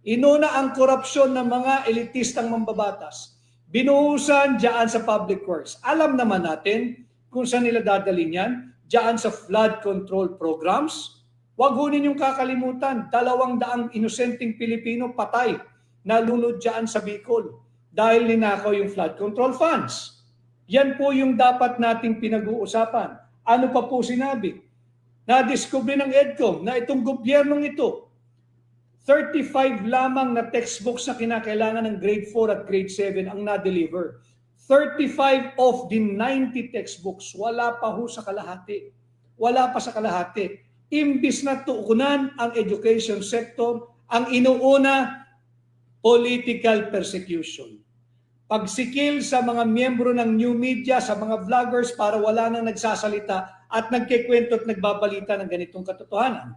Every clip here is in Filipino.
Inuna ang korupsyon ng mga elitistang mambabatas. Binuhusan diyan sa public works. Alam naman natin kung saan nila dadalhin yan. Diyan sa flood control programs. Huwag ho ninyong kakalimutan, 200 inosenteng Pilipino patay na lunod diyan sa Bicol dahil ninakaw yung flood control funds. Yan po yung dapat nating pinag-uusapan. Ano pa po sinabi? Na-discover ng EDCOM na itong gobyernong ito, 35 lamang na textbooks na kinakailangan ng grade 4 at grade 7 ang na-deliver. 35 of the 90 textbooks, wala pa ho sa kalahati. Wala pa sa kalahati. Imbis na tuunan ang education sector, ang inuuna, political persecution. Pagsikil sa mga miyembro ng new media, sa mga vloggers para wala nang nagsasalita at nagkikwento at nagbabalita ng ganitong katotohanan.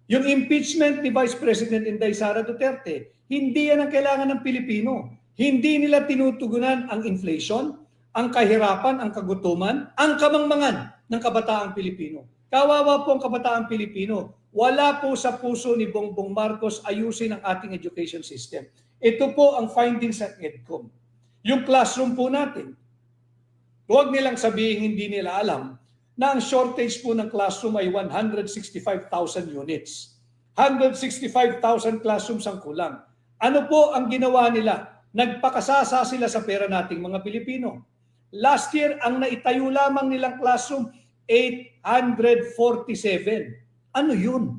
Yung impeachment ni Vice President Inday Sara Duterte, hindi yan ang kailangan ng Pilipino. Hindi nila tinutugunan ang inflation, ang kahirapan, ang kagutuman, ang kamangmangan ng kabataang Pilipino. Kawawa po ang kabataang Pilipino. Wala po sa puso ni Bongbong Marcos ayusin ang ating education system. Ito po ang findings ng EDCOM. Yung classroom po natin, huwag nilang sabihin hindi nila alam na ang shortage po ng classroom ay 165,000 units. 165,000 classrooms ang kulang. Ano po ang ginawa nila? Nagpakasasa sila sa pera nating mga Pilipino. Last year, ang naitayo lamang nilang classroom, 847. Ano yun?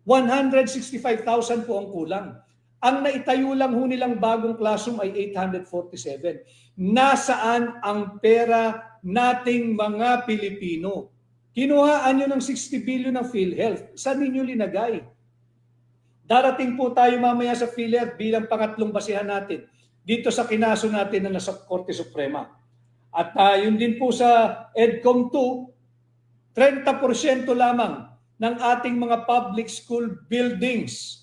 165,000 po ang kulang. Ang naitayo lang ho nilang bagong classroom ay 847. Nasaan ang pera nating mga Pilipino? Kinuhaan nyo ng 60 billion ng PhilHealth. Saan ninyo linagay? Darating po tayo mamaya sa PhilHealth bilang pangatlong basihan natin dito sa kinaso natin na nasa Korte Suprema. At yun din po sa EDCOM 2, 30% lamang ng ating mga public school buildings.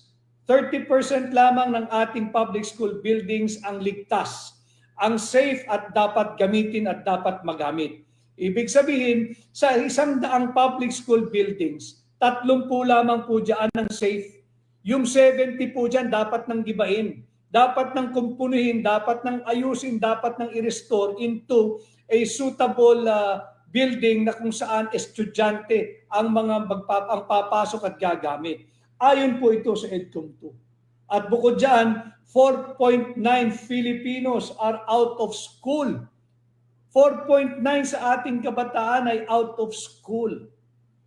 30% lamang ng ating public school buildings ang ligtas, ang safe at dapat gamitin at dapat magamit. Ibig sabihin, sa 100 public school buildings, 30 lamang po dyan ang safe. Yung 70 po dyan dapat nang gibain, dapat nang kumpunuhin, dapat nang ayusin, dapat nang i-restore into a suitable building na kung saan estudyante ang mga ang papasok at gagamit. Ayon po ito sa EDCOM 2. At bukod dyan, 4.9 Filipinos are out of school. 4.9 sa ating kabataan ay out of school.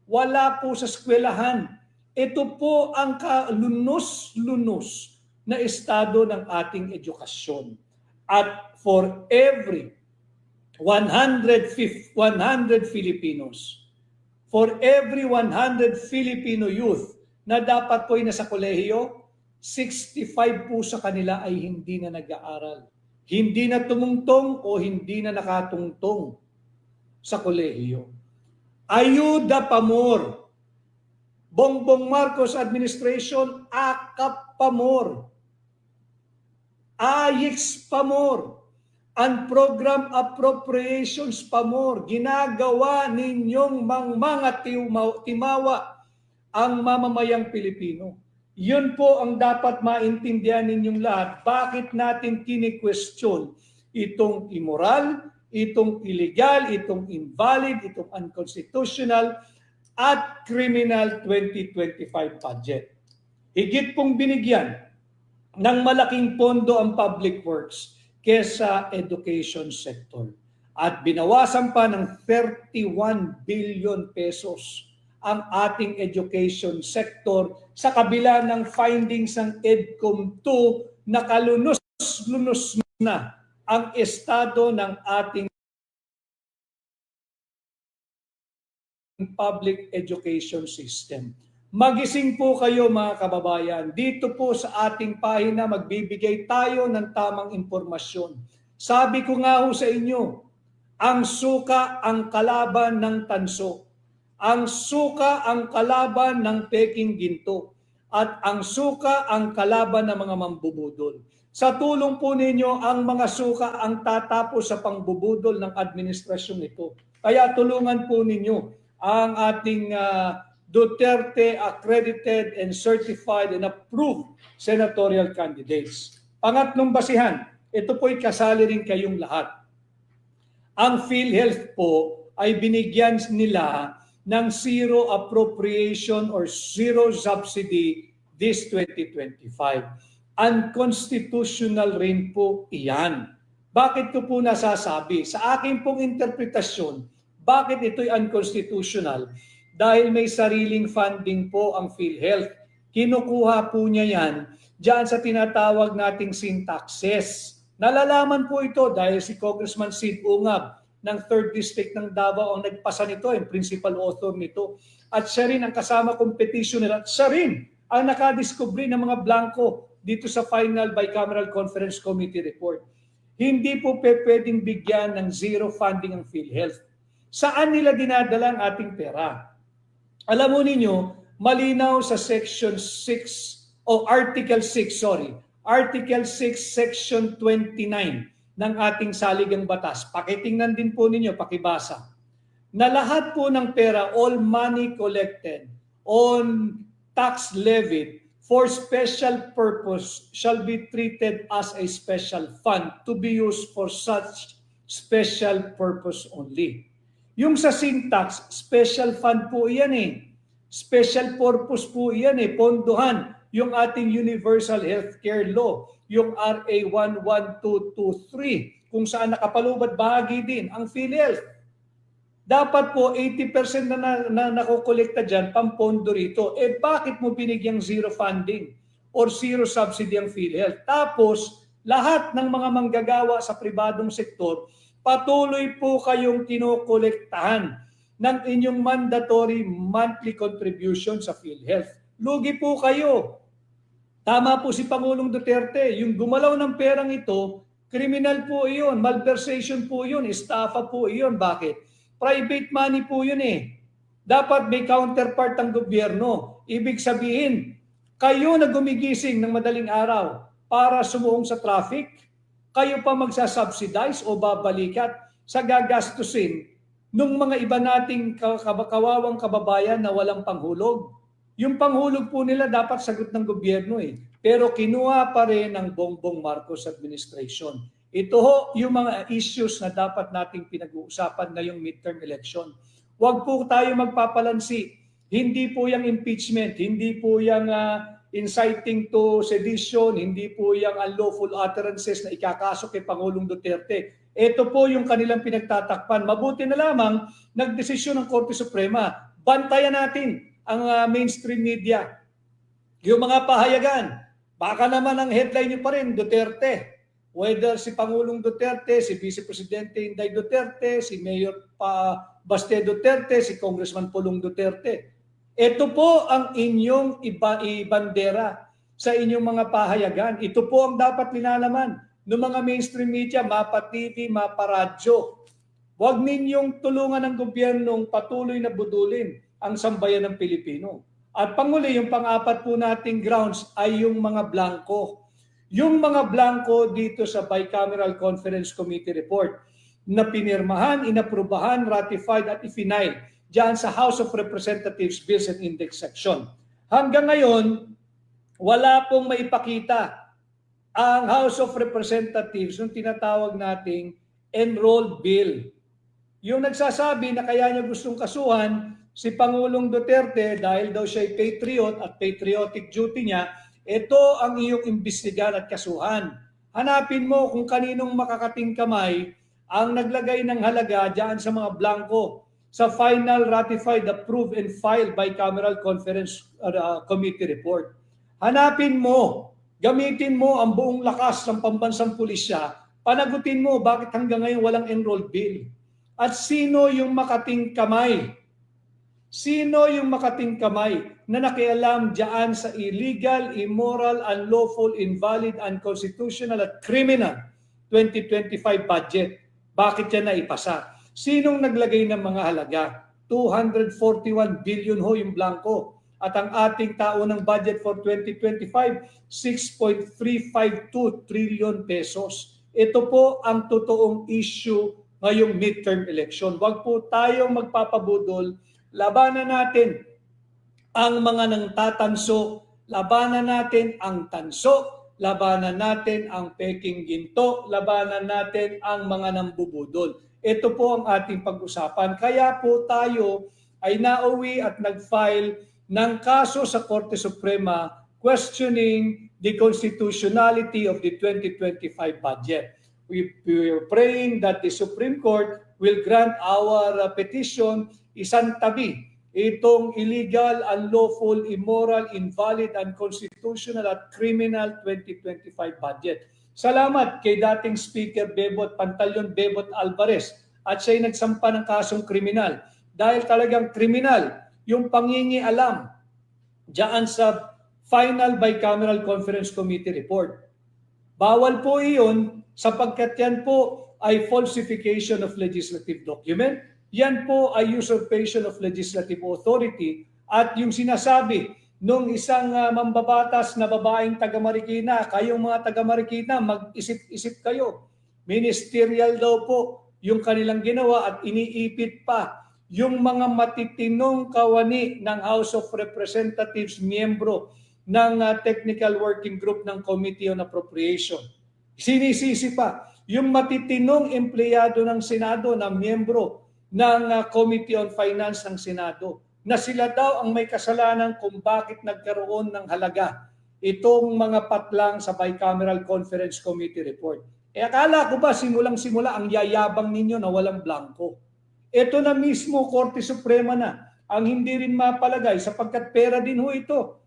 Wala po sa eskwelahan. Ito po ang kalunos-lunos na estado ng ating edukasyon. At for every 100 Filipinos, for every 100 Filipino youth na dapat po'y nasa kolehiyo, 65 po sa kanila ay hindi na nag-aaral. Hindi na tumungtong o hindi na nakatungtong sa kolehiyo. Ayuda Pamor. Bongbong Marcos administration, AKAP Pamor. AYIX Pamor. Program appropriations Pamor. Ginagawa ninyong mga timawa ang mamamayang Pilipino. Yun po ang dapat maintindihan ninyong lahat. Bakit natin kini-question itong immoral, itong illegal, itong invalid, itong unconstitutional at criminal 2025 budget. Higit pong binigyan ng malaking pondo ang public works kesa education sector. At binawasan pa ng 31 billion pesos ang ating education sector sa kabila ng findings ng EDCOM 2 na kalunos-lunos na ang estado ng ating public education system. Magising po kayo mga kababayan. Dito po sa ating pahina magbibigay tayo ng tamang impormasyon. Sabi ko nga ho sa inyo, ang suka ang kalaban ng tanso. Ang suka ang kalaban ng peking ginto. At ang suka ang kalaban ng mga mambubudol. Sa tulong po ninyo, ang mga suka ang tatapos sa pangbubudol ng administrasyon ito. Kaya tulungan po ninyo ang ating Duterte accredited and certified and approved senatorial candidates. Pangatlong basihan, ito po'y kasali rin kayong lahat. Ang PhilHealth po ay binigyan nila ng zero appropriation or zero subsidy this 2025. Unconstitutional rin po iyan. Bakit ko po nasasabi? Sa akin pong interpretasyon, bakit ito'y unconstitutional? Dahil may sariling funding po ang PhilHealth. Kinukuha po niya yan diyan sa tinatawag nating sin taxes. Nalalaman po ito dahil si Congressman Sid Ungab ng 3rd District ng Davao ang nagpasa nito, yung principal author nito. At siya rin ang kasama competitioner at siya rin ang nakadiscovery ng mga blanco dito sa final bicameral conference committee report. Hindi po pwedeng bigyan ng zero funding ang PhilHealth. Saan nila dinadala ang ating pera? Alam mo ninyo, malinaw sa Section 6 o Article 6, Article 6, Section 29 ng ating saligang batas. Pakitingnan din po ninyo, pakibasa. Na lahat po ng pera, all money collected on tax levied for special purpose shall be treated as a special fund to be used for such special purpose only. Yung sa sin tax, special fund po iyan eh. Special purpose po iyan eh. Pondohan yung ating Universal Healthcare Law, yung RA 11223, kung saan nakapalubad bahagi din ang PhilHealth. Dapat po 80% na nakukolekta dyan, pampondo rito. Eh bakit mo binigyang zero funding or zero subsidy ang PhilHealth? Tapos, lahat ng mga manggagawa sa pribadong sektor, patuloy po kayong kinokolektahan ng inyong mandatory monthly contribution sa PhilHealth. Lugi po kayo. Tama po si Pangulong Duterte, yung gumalaw ng perang ito, criminal po iyon, malversation po iyon, estafa po iyon. Bakit? Private money po yun eh. Dapat may counterpart ang gobyerno. Ibig sabihin, kayo na gumigising ng madaling araw para sumuong sa traffic, kayo pa magsasubsidize o babalikat sa gagastusin ng mga iba nating kawawang kababayan na walang panghulog. Yung panghulog po nila dapat sagot ng gobyerno eh. Pero kinuha pa rin ng Bongbong Marcos administration. Ito ho yung mga issues na dapat nating pinag-uusapan ngayong midterm election. Huwag po tayo magpapalansi. Hindi po yung impeachment, hindi po yung inciting to sedition, hindi po yung unlawful utterances na ikakaso kay Pangulong Duterte. Ito po yung kanilang pinagtatakpan. Mabuti na lamang nagdesisyon ng Korte Suprema. Bantayan natin ang mainstream media. Yung mga pahayagan, baka naman ang headline niyo pa rin, Duterte. Whether si Pangulong Duterte, si Vice Presidente Inday Duterte, si Mayor Baste Duterte, si Congressman Pulong Duterte. Ito po ang inyong ibandera sa inyong mga pahayagan. Ito po ang dapat linalaman ng mga mainstream media, mapa TV, mapa radyo. Huwag ninyong tulungan ng gobyernong patuloy na budulin ang sambayan ng Pilipino. At panguli, yung pang-apat po nating grounds ay yung mga blanco. Yung mga blanco dito sa Bicameral Conference Committee report na pinirmahan, inaprubahan, ratified at ifinail diyan sa House of Representatives Bills and Index section. Hanggang ngayon, wala pong maipakita ang House of Representatives yung tinatawag nating enrolled bill. Yung nagsasabi na kaya niya gustong kasuhan si Pangulong Duterte dahil daw siya'y patriot at patriotic duty niya, ito ang iyong imbestigahan at kasuhan. Hanapin mo kung kaninong makakating kamay ang naglagay ng halaga diyan sa mga blanco sa final ratified, approved, and filed bicameral conference committee report. Hanapin mo, gamitin mo ang buong lakas ng pambansang pulisya, panagutin mo bakit hanggang ngayon walang enrolled bill. At sino yung makating kamay? Sino yung makating kamay na nakialam diyan sa illegal, immoral, unlawful, invalid, unconstitutional at criminal 2025 budget? Bakit yan naipasa? Sinong naglagay ng mga halaga? 241 billion ho yung blanco. At ang ating taunang budget for 2025, 6.352 trillion pesos. Ito po ang totoong issue ngayong midterm election. Huwag po tayong magpapabudol. Labanan natin ang mga nangtatanso, labanan natin ang tanso, labanan natin ang peking ginto, labanan natin ang mga nambubudol. Ito po ang ating pag-usapan. Kaya po tayo ay nauwi at nag-file ng kaso sa Korte Suprema questioning the constitutionality of the 2025 budget. We are praying that the Supreme Court will grant our petition isantabi itong illegal, unlawful, immoral, invalid, unconstitutional at criminal 2025 budget. Salamat kay dating Speaker Bebot Pantaleon Bebot Alvarez at siya'y nagsampa ng kasong kriminal. Dahil talagang kriminal yung pangingialam diyan sa final bicameral conference committee report. Bawal po iyon sapagkat yan po ay falsification of legislative document. Yan po ay usurpation of legislative authority at yung sinasabi nung isang mambabatas na babaeng taga-Marikina, kayong mga taga-Marikina, mag-isip-isip kayo. Ministerial daw po yung kanilang ginawa at iniipit pa yung mga matitinong kawani ng House of Representatives, miyembro ng Technical Working Group ng Committee on Appropriation. Sinisisi pa yung matitinong empleyado ng Senado na miyembro ng Committee on Finance ng Senado na sila daw ang may kasalanan kung bakit nagkaroon ng halaga itong mga patlang sa Bicameral Conference Committee report. Akala ko ba simulang-simula ang yayabang ninyo na walang blanco? Ito na mismo Korte Suprema na ang hindi rin mapalagay sapagkat pera din ho ito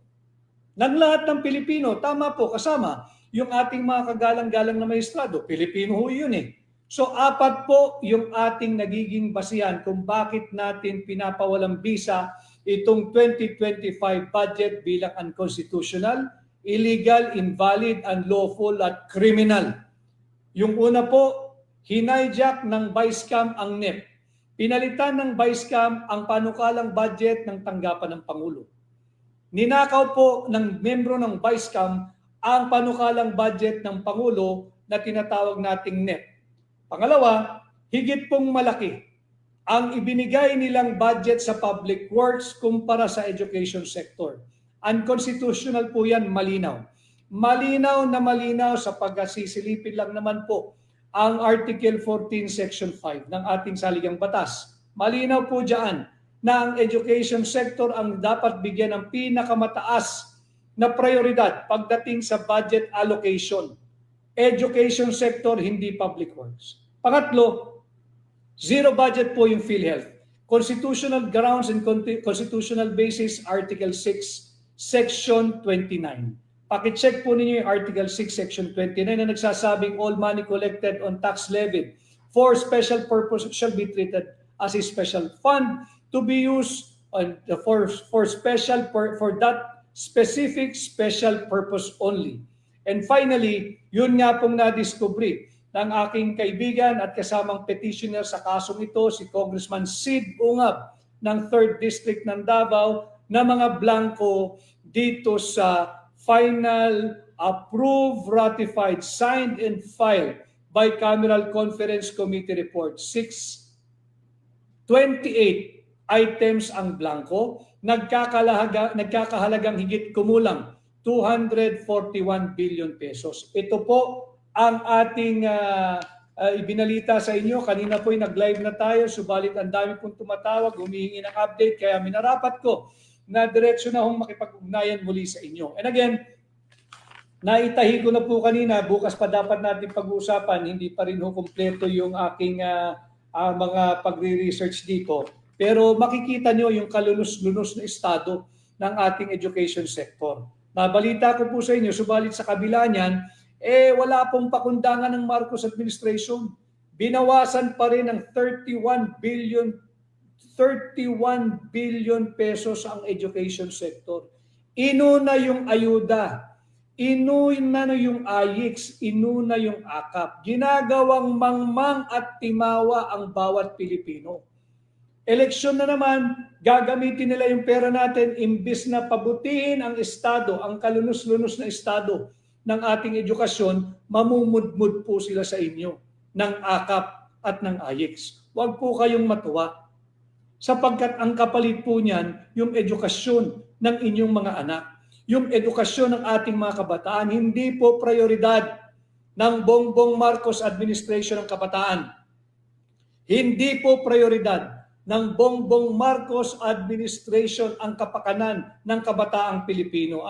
ng lahat ng Pilipino. Tama po, kasama yung ating mga kagalang-galang na maestrado. Pilipino ho yun eh. So apat po yung ating nagiging basihan kung bakit natin pinapawalang bisa itong 2025 budget bilang unconstitutional, illegal, invalid, unlawful at criminal. Yung una po, hinayjack ng Vice-Cam ang NEP. Pinalitan ng Vice-Cam ang panukalang budget ng tanggapan ng Pangulo. Ninakaw po ng membro ng Vice-Cam ang panukalang budget ng Pangulo na tinatawag nating NEP. Pangalawa, higit pong malaki ang ibinigay nilang budget sa public works kumpara sa education sector. Unconstitutional po yan, malinaw. Malinaw na malinaw sa pagkasisilipin lang naman po ang Article 14, Section 5 ng ating saligang batas. Malinaw po dyan na ang education sector ang dapat bigyan ng pinakamataas na prioridad pagdating sa budget allocation. Education sector, hindi public works. Pangatlo, zero budget po yung PhilHealth. Constitutional grounds and constitutional basis, Article 6, Section 29. Pakicheck po ninyo yung Article 6, Section 29 na nagsasabing all money collected on tax levied for special purpose shall be treated as a special fund to be used for that specific special purpose only. And finally, yun nga pong nadiskubre ng aking kaibigan at kasamang petitioner sa kasong ito, si Congressman Sid Ungab ng 3rd District ng Davao, na mga blanco dito sa final approved, ratified, signed, and filed Bicameral Conference Committee Report 628 items ang blanco, nagkakahalagang higit kumulang 241 billion pesos. Ito po ang ating ibinalita sa inyo. Kanina po nag-live na tayo, subalit ang dami pong tumatawag, humihingi ng update, kaya minarapat ko na diretsyo na hong makipag-ugnayan muli sa inyo. And again, naitahi ko na po kanina, bukas pa dapat natin pag-uusapan, hindi pa rin ho kompleto yung aking mga pagre-research dito. Pero makikita nyo yung kalunos-lunos na estado ng ating education sector. Nabalita ko po sa inyo, subalit sa kabila niyan, wala pong pakundangan ng Marcos administration. Binawasan pa rin ng 31 billion pesos ang education sector. Inuna yung ayuda, inuna na yung AYIX, inuna yung AKAP. Ginagawang mangmang at timawa ang bawat Pilipino. Eleksyon na naman, gagamitin nila yung pera natin imbis na pabutihin ang estado, ang kalunos-lunos na estado ng ating edukasyon, mamumudmud po sila sa inyo ng AKAP at ng AYIX. Huwag po kayong matuwa sapagkat ang kapalit po niyan yung edukasyon ng inyong mga anak. Yung edukasyon ng ating mga kabataan, hindi po prioridad ng Bongbong Marcos administration ng kabataan. Hindi po prioridad ng Bongbong Marcos administration ang kapakanan ng kabataang Pilipino.